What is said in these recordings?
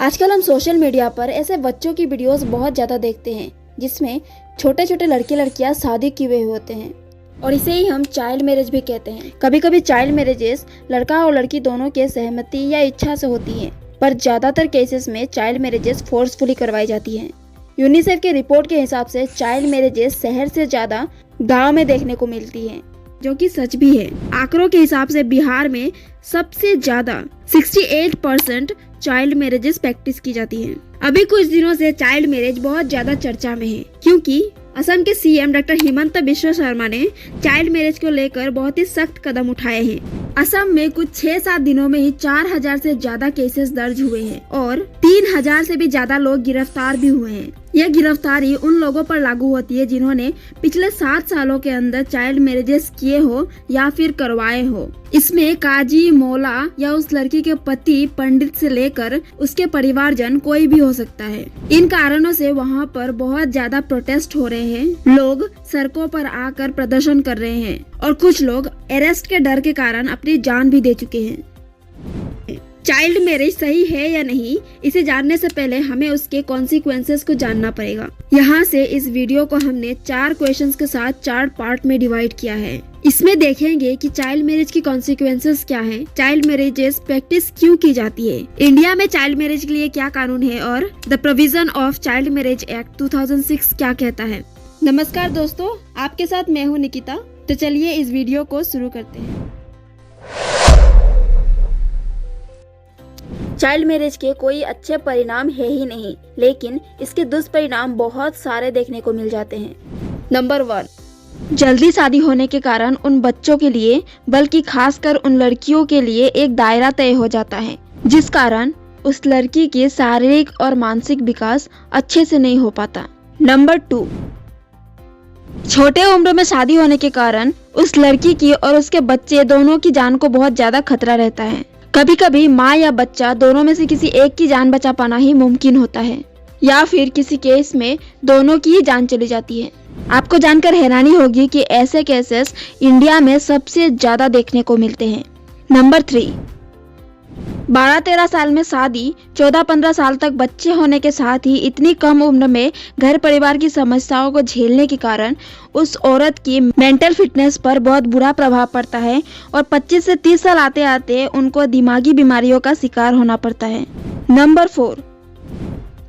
आजकल हम social media पर ऐसे बच्चों की वीडियोस बहुत ज़्यादा देखते हैं जिसमें छोटे छोटे लड़के लड़कियां शादी किए हुए होते हैं और इसे ही हम चाइल्ड मैरिज भी कहते हैं। कभी कभी चाइल्ड मैरिजेस लड़का और लड़की दोनों के सहमति या इच्छा से होती हैं, पर ज़्यादातर केसेस में चाइल्ड मैरिजेस फोर्सफुली करवाई जाती हैं। यूनिसेफ की रिपोर्ट के हिसाब से चाइल्ड मैरिजेस शहर से ज़्यादा गाँव में देखने को मिलती है, जो कि सच भी है। आंकड़ों के हिसाब से बिहार में सबसे ज्यादा 68% चाइल्ड मैरिजेस प्रैक्टिस की जाती है। अभी कुछ दिनों से चाइल्ड मैरिज बहुत ज्यादा चर्चा में है, क्योंकि असम के सीएम डॉक्टर हिमंत बिश्व शर्मा ने चाइल्ड मैरिज को लेकर बहुत ही सख्त कदम उठाए हैं। असम में कुछ 6-7 दिनों में ही 4000 से ज्यादा केसेस दर्ज हुए हैं और 3000 से भी ज्यादा लोग गिरफ्तार भी हुए हैं। यह गिरफ्तारी उन लोगों पर लागू होती है जिन्होंने पिछले 7 सालों के अंदर चाइल्ड मैरिजेस किए हो या फिर करवाए हो। इसमें काजी, मौला या उस लड़की के पति, पंडित से लेकर उसके परिवारजन कोई भी हो सकता है। इन कारणों से वहाँ पर बहुत ज्यादा प्रोटेस्ट हो रहे हैं, लोग सड़कों पर आकर प्रदर्शन कर रहे हैं और कुछ लोग अरेस्ट के डर के कारण अपनी जान भी दे चुके हैं। चाइल्ड मैरिज सही है या नहीं, इसे जानने से पहले हमें उसके कॉन्सिक्वेंसेस को जानना पड़ेगा। यहाँ से इस वीडियो को हमने 4 क्वेश्चंस के साथ 4 पार्ट में डिवाइड किया है। इसमें देखेंगे कि चाइल्ड मैरिज की कॉन्सिक्वेंसेस क्या है, चाइल्ड मैरिजेस प्रैक्टिस क्यों की जाती है, इंडिया में चाइल्ड मैरिज के लिए क्या कानून है और the provision of child marriage act 2006 क्या कहता है। नमस्कार दोस्तों, आपके साथ मैं हूँ निकिता। तो चलिए इस वीडियो को शुरू करते हैं। चाइल्ड मैरिज के कोई अच्छे परिणाम है ही नहीं, लेकिन इसके दुष्परिणाम बहुत सारे देखने को मिल जाते हैं। नंबर 1, जल्दी शादी होने के कारण उन बच्चों के लिए, बल्कि खासकर उन लड़कियों के लिए एक दायरा तय हो जाता है, जिस कारण उस लड़की के शारीरिक और मानसिक विकास अच्छे से नहीं हो पाता। नंबर 2, छोटे उम्र में शादी होने के कारण उस लड़की की और उसके बच्चे दोनों की जान को बहुत ज्यादा खतरा रहता है। कभी कभी माँ या बच्चा दोनों में से किसी एक की जान बचा पाना ही मुमकिन होता है, या फिर किसी केस में दोनों की ही जान चली जाती है। आपको जानकर हैरानी होगी कि ऐसे केसेस इंडिया में सबसे ज्यादा देखने को मिलते हैं। नंबर 3, 12-13 साल में शादी, 14-15 साल तक बच्चे होने के साथ ही इतनी कम उम्र में घर परिवार की समस्याओं को झेलने के कारण उस औरत की मेंटल फिटनेस पर बहुत बुरा प्रभाव पड़ता है और 25 से 30 साल आते आते उनको दिमागी बीमारियों का शिकार होना पड़ता है। नंबर 4,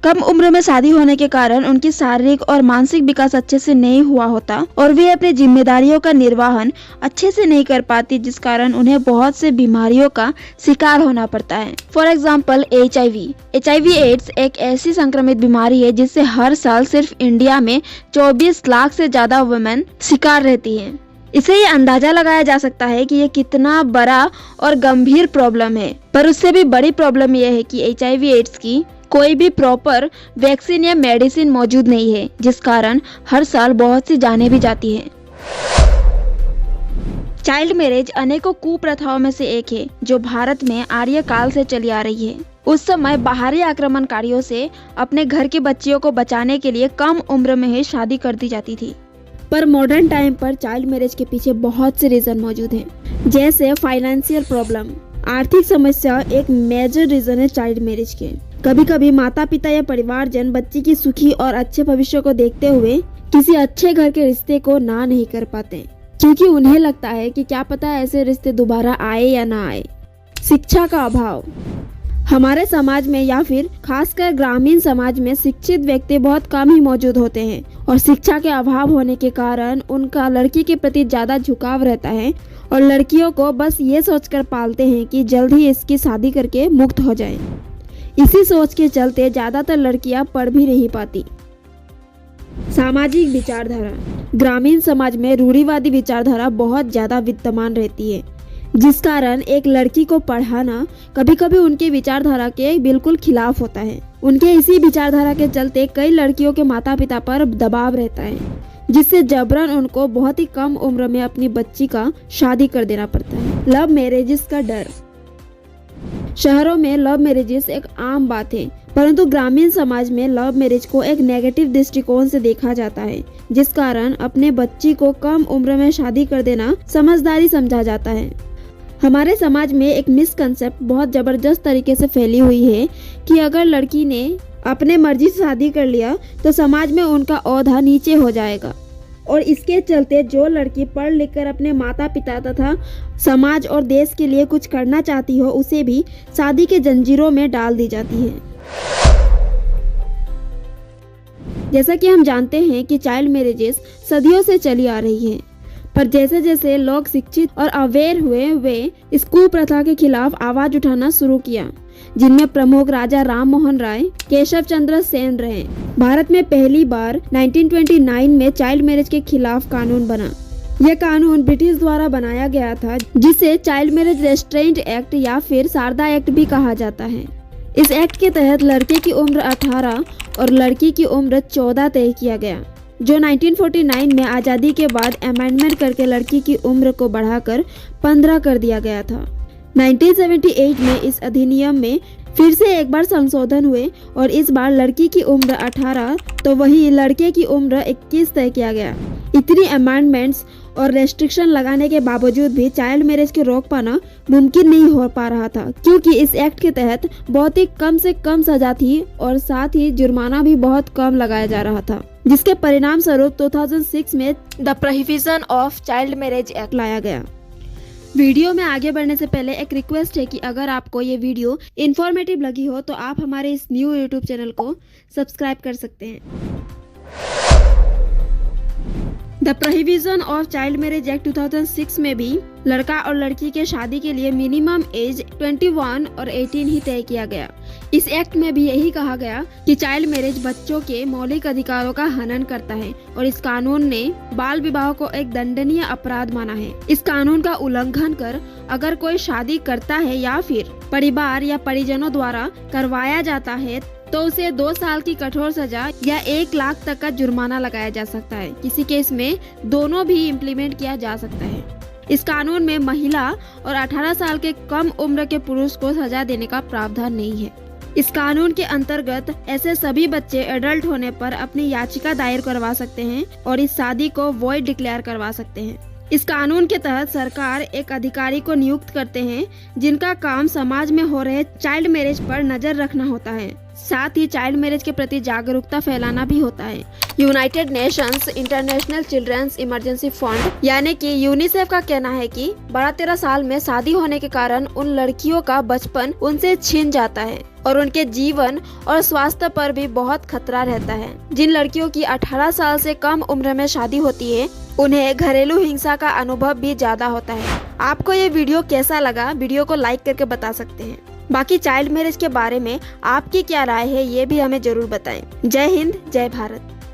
कम उम्र में शादी होने के कारण उनकी शारीरिक और मानसिक विकास अच्छे से नहीं हुआ होता और वे अपनी जिम्मेदारियों का निर्वहन अच्छे से नहीं कर पाती, जिस कारण उन्हें बहुत से बीमारियों का शिकार होना पड़ता है। फॉर एग्जाम्पल HIV एड्स एक ऐसी संक्रमित बीमारी है जिससे हर साल सिर्फ इंडिया में 24 लाख से ज्यादा वुमेन शिकार रहती है। इसे ये अंदाजा लगाया जा सकता है कि ये कितना बड़ा और गंभीर प्रॉब्लम है, पर उससे भी बड़ी प्रॉब्लम यह है कि HIV एड्स की कोई भी प्रॉपर वैक्सीन या मेडिसिन मौजूद नहीं है, जिस कारण हर साल बहुत सी जानें भी जाती हैं। चाइल्ड मैरिज अनेकों कुप्रथाओं में से एक है जो भारत में आर्य काल से चली आ रही है। उस समय बाहरी आक्रमणकारियों से अपने घर के बच्चियों को बचाने के लिए कम उम्र में ही शादी कर दी जाती थी। पर मॉडर्न टाइम पर चाइल्ड मैरिज के पीछे बहुत से रीजन मौजूद हैं, जैसे फाइनेंशियल प्रॉब्लम। आर्थिक समस्या एक मेजर रीजन है चाइल्ड मैरिज के। कभी कभी माता पिता या परिवारजन बच्ची की सुखी और अच्छे भविष्य को देखते हुए किसी अच्छे घर के रिश्ते को ना नहीं कर पाते, क्योंकि उन्हें लगता है कि क्या पता ऐसे रिश्ते दोबारा आए या ना आए। शिक्षा का अभाव। हमारे समाज में या फिर खासकर ग्रामीण समाज में शिक्षित व्यक्ति बहुत कम ही मौजूद होते हैं और शिक्षा के अभाव होने के कारण उनका लड़की के प्रति ज्यादा झुकाव रहता है और लड़कियों को बस ये सोचकर पालते हैं कि जल्द ही इसकी शादी करके मुक्त हो जाए। इसी सोच के चलते ज्यादातर लड़कियां पढ़ भी नहीं पाती। सामाजिक विचारधारा। ग्रामीण समाज में रूढ़िवादी विचारधारा बहुत ज्यादा विद्यमान रहती है, जिस कारण एक लड़की को पढ़ाना कभी कभी उनके विचारधारा के बिल्कुल खिलाफ होता है। उनके इसी विचारधारा के चलते कई लड़कियों के माता पिता पर दबाव रहता है, जिससे जबरन उनको बहुत ही कम उम्र में अपनी बच्ची का शादी कर देना पड़ता है। लव मैरिजेस का डर। शहरों में लव मैरिजेस एक आम बात है, परंतु ग्रामीण समाज में लव मैरिज को एक नेगेटिव दृष्टिकोण से देखा जाता है, जिस कारण अपने बच्ची को कम उम्र में शादी कर देना समझदारी समझा जाता है। हमारे समाज में एक मिसकंसेप्ट बहुत ज़बरदस्त तरीके से फैली हुई है कि अगर लड़की ने अपने मर्जी से शादी कर लिया तो समाज में उनका ओहदा नीचे हो जाएगा, और इसके चलते जो लड़की पढ़ लिख कर अपने माता पिता तथा समाज और देश के लिए कुछ करना चाहती हो उसे भी शादी के जंजीरों में डाल दी जाती है। जैसा कि हम जानते हैं कि चाइल्ड मैरिजेस सदियों से चली आ रही हैं, पर जैसे जैसे लोग शिक्षित और अवेयर हुए वे इस कुप्रथा के खिलाफ आवाज उठाना शुरू किया, जिनमें प्रमुख राजा राम मोहन राय, केशव चंद्र सेन रहे। भारत में पहली बार 1929 में चाइल्ड मैरिज के खिलाफ कानून बना। यह कानून ब्रिटिश द्वारा बनाया गया था, जिसे चाइल्ड मैरिज रेस्ट्रेंट एक्ट या फिर शारदा एक्ट भी कहा जाता है। इस एक्ट के तहत लड़के की उम्र 18 और लड़की की उम्र 14 तय किया गया, जो 1949 में आज़ादी के बाद अमेंडमेंट करके लड़की की उम्र को बढ़ाकर 15 कर दिया गया था। 1978 में इस अधिनियम में फिर से एक बार संशोधन हुए और इस बार लड़की की उम्र 18 तो वहीं लड़के की उम्र 21 तय किया गया। इतनी अमेंडमेंट्स और रेस्ट्रिक्शन लगाने के बावजूद भी चाइल्ड मैरिज की रोक पाना मुमकिन नहीं हो पा रहा था, क्योंकि इस एक्ट के तहत बहुत ही कम से कम सजा थी और साथ ही जुर्माना भी बहुत कम लगाया जा रहा था, जिसके परिणाम स्वरूप 2006 में the prohibition of child marriage act लाया गया। वीडियो में आगे बढ़ने से पहले एक रिक्वेस्ट है कि अगर आपको ये वीडियो इन्फॉर्मेटिव लगी हो तो आप हमारे इस न्यू यूट्यूब चैनल को सब्सक्राइब कर सकते हैं। The prohibition of child marriage act 2006 में भी लड़का और लड़की के शादी के लिए मिनिमम एज 21 और 18 ही तय किया गया। इस एक्ट में भी यही कहा गया कि चाइल्ड मैरिज बच्चों के मौलिक अधिकारों का हनन करता है और इस कानून ने बाल विवाह को एक दंडनीय अपराध माना है। इस कानून का उल्लंघन कर अगर कोई शादी करता है या फिर परिवार या परिजनों द्वारा करवाया जाता है तो उसे 2 साल की कठोर सजा या 1 लाख तक का जुर्माना लगाया जा सकता है। किसी केस में दोनों भी इम्प्लीमेंट किया जा सकता है। इस कानून में महिला और 18 साल के कम उम्र के पुरुष को सजा देने का प्रावधान नहीं है। इस कानून के अंतर्गत ऐसे सभी बच्चे एडल्ट होने पर अपनी याचिका दायर करवा सकते हैं और इस शादी को वॉइड डिक्लेयर करवा सकते हैं। इस कानून के तहत सरकार एक अधिकारी को नियुक्त करते हैं जिनका काम समाज में हो रहे चाइल्ड मैरिज पर नजर रखना होता है, साथ ही चाइल्ड मैरिज के प्रति जागरूकता फैलाना भी होता है। United Nations International Children's Emergency Fund यानी कि यूनिसेफ का कहना है कि 12-13 साल में शादी होने के कारण उन लड़कियों का बचपन उनसे छीन जाता है और उनके जीवन और स्वास्थ्य पर भी बहुत खतरा रहता है। जिन लड़कियों की 18 साल से कम उम्र में शादी होती है उन्हें घरेलू हिंसा का अनुभव भी ज्यादा होता है। आपको ये वीडियो कैसा लगा, वीडियो को लाइक करके बता सकते हैं। बाकी चाइल्ड मैरिज के बारे में आपकी क्या राय है ये भी हमें जरूर बताएं। जय हिंद, जय भारत।